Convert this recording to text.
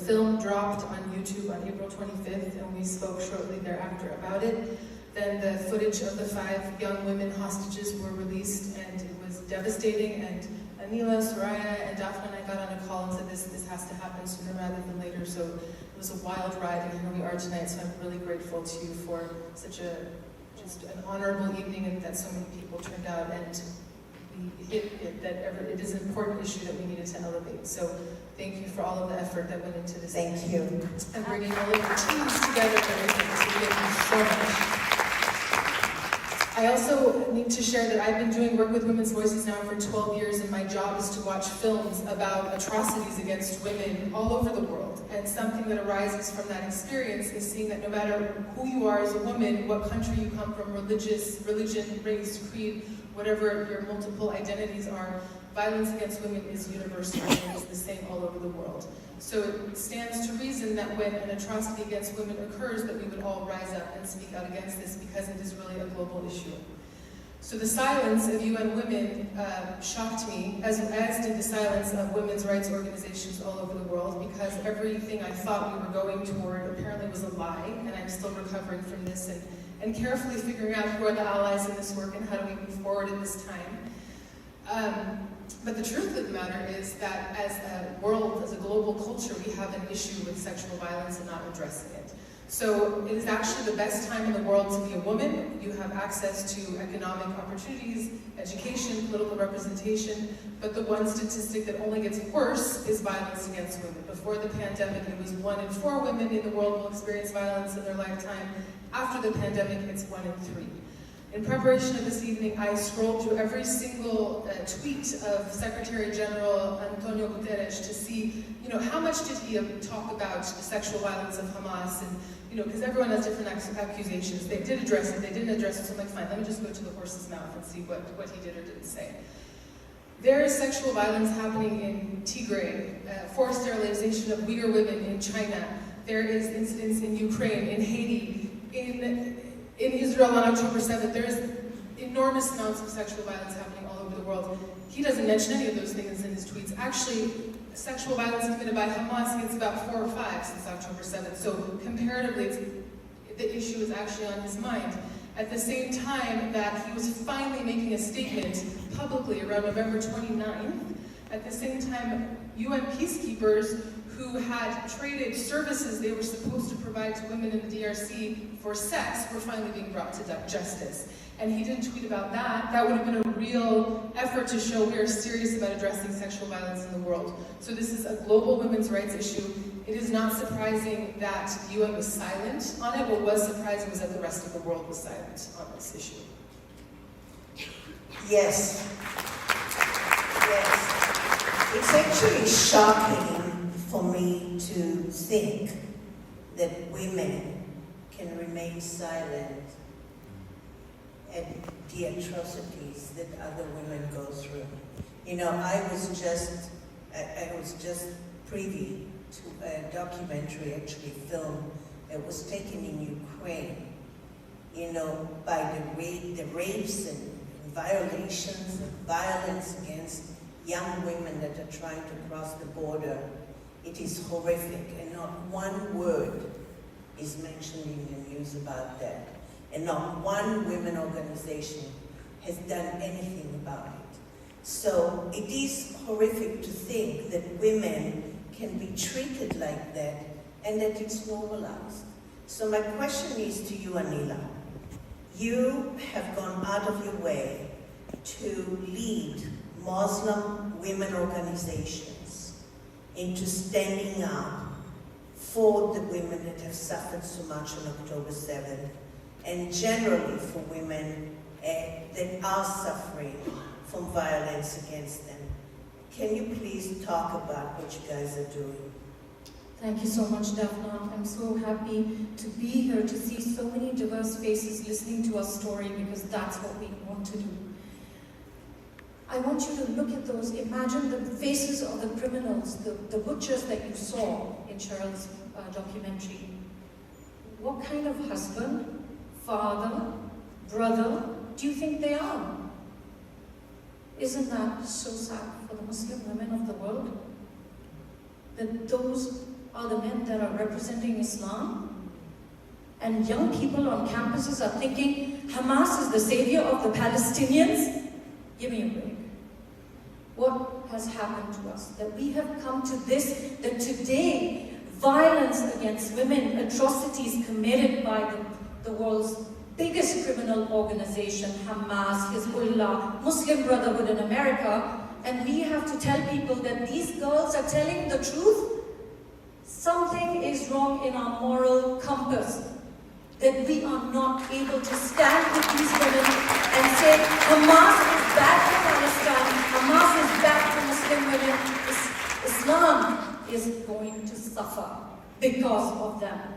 film dropped on YouTube on April 25th, and we spoke shortly thereafter about it. Then the footage of the 5 young women hostages were released, and it was devastating. And Anila, Soraya, and Daphne and I got on a call and said this has to happen sooner rather than later. So it was a wild ride, and here we are tonight. So I'm really grateful to you for such just an honorable evening, and that so many people turned out, and we hit it, it is an important issue that we needed to elevate. So thank you for all of the effort that went into this. Thank you. And bringing all of the teams together and everything. So thank you so much. I also need to share that I've been doing work with Women's Voices now for 12 years, and my job is to watch films about atrocities against women all over the world. And something that arises from that experience is seeing that no matter who you are as a woman, what country you come from, religion, race, creed, whatever your multiple identities are, violence against women is universal and it is the same all over the world. So it stands to reason that when an atrocity against women occurs, that we would all rise up and speak out against this, because it is really a global issue. So the silence of UN Women shocked me, as did the silence of women's rights organizations all over the world, because everything I thought we were going toward apparently was a lie, and I'm still recovering from this and carefully figuring out who are the allies in this work and how do we move forward in this time. But the truth of the matter is that as a world, as a global culture, we have an issue with sexual violence and not addressing it. So it is actually the best time in the world to be a woman. You have access to economic opportunities, education, political representation, but the one statistic that only gets worse is violence against women. Before the pandemic, it was 1 in 4 women in the world will experience violence in their lifetime. After the pandemic, it's 1 in 3. In preparation of this evening, I scrolled through every single tweet of Secretary General Antonio Guterres to see, how much did he talk about the sexual violence of Hamas, and, because everyone has different accusations. They did address it, they didn't address it, so I'm like, fine, let me just go to the horse's mouth and see what he did or didn't say. There is sexual violence happening in Tigray, forced sterilization of Uyghur women in China. There is incidents in Ukraine, in Haiti, in Israel on October 7th, there is enormous amounts of sexual violence happening all over the world. He doesn't mention any of those things in his tweets. Actually, sexual violence committed by Hamas gets about 4 or 5 since October 7th. So comparatively, the issue is actually on his mind. At the same time that he was finally making a statement publicly around November 29th, at the same time, UN peacekeepers who had traded services they were supposed to provide to women in the DRC for sex were finally being brought to justice. And he didn't tweet about that. That would have been a real effort to show we are serious about addressing sexual violence in the world. So this is a global women's rights issue. It is not surprising that the UN was silent on it. What was surprising was that the rest of the world was silent on this issue. Yes. Yes. It's actually shocking for me to think that women can remain silent at the atrocities that other women go through. I was just privy to a documentary, actually film, that was taken in Ukraine, by the rapes and violations and violence against young women that are trying to cross the border. It is horrific, and not one word is mentioned in the news about that. And not one women organization has done anything about it. So it is horrific to think that women can be treated like that and that it's normalized. So my question is to you, Anila. You have gone out of your way to lead Muslim women organizations into standing up for the women that have suffered so much on October 7th, and generally for women that are suffering from violence against them. Can you please talk about what you guys are doing? Thank you so much, Daphna. I'm so happy to be here, to see so many diverse faces listening to our story, because that's what we want to do. I want you to look at those, imagine the faces of the criminals, the butchers that you saw in Cheryl's documentary. What kind of husband, father, brother do you think they are? Isn't that so sad for the Muslim women of the world? That those are the men that are representing Islam? And young people on campuses are thinking, Hamas is the savior of the Palestinians? Give me a break. What has happened to us? That we have come to this, that today, violence against women, atrocities committed by the world's biggest criminal organization, Hamas, Hezbollah, Muslim Brotherhood in America, and we have to tell people that these girls are telling the truth. Something is wrong in our moral compass, that we are not able to stand with these women and say, Hamas is bad for Palestine, Hamas is bad for Muslim women, Islam is going to suffer because of them.